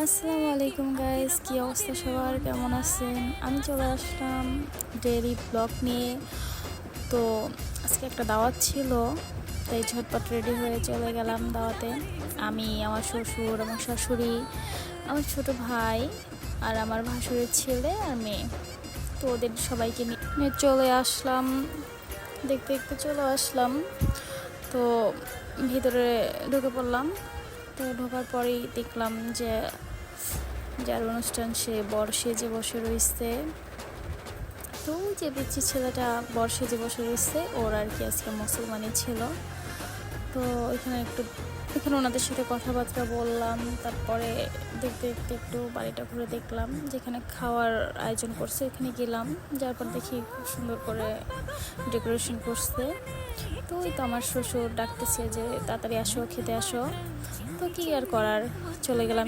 আসসালামু আলাইকুম গাইস, কি অবস্থা সবার, কেমন আছেন? আমি চলে আসলাম ডেইলি ব্লগ নিয়ে। তো আজকে একটা দাওয়াত ছিল, তাই ঝটপট রেডি হয়ে চলে গেলাম দাওয়াতে। আমি, আমার শ্বশুর, আমার শাশুড়ি, আমার ছোট ভাই আর আমার ভাসুরের ছেলে আর মেয়ে। তো ওদের সবাইকে নিয়ে চলে আসলাম, দেখতে দেখতে চলে আসলাম। তো ভিতরে ঢুকে পড়লাম। তো ঢোকার পরেই দেখলাম যে যার অনুষ্ঠান সে বর সেজে বসে রয়েছে। তো ওই যে পিচ্ছি ছেলেটা বর সেজে বসে রয়েছে, ওর আর কি আজকে মুসলমানই ছিল। তো এখানে ওনাদের সাথে কথাবার্তা বললাম। তারপরে দেখতে দেখতে একটু বাড়িটা ঘুরে দেখলাম, যেখানে খাওয়ার আয়োজন করছে ওখানে গেলাম। যার পর দেখি খুব সুন্দর করে ডেকোরেশন করছে। তো ওই তো আমার শ্বশুর ডাকতেছে যে তাড়াতাড়ি আসো, খেতে আসো। তো কি আর করার, চলে গেলাম।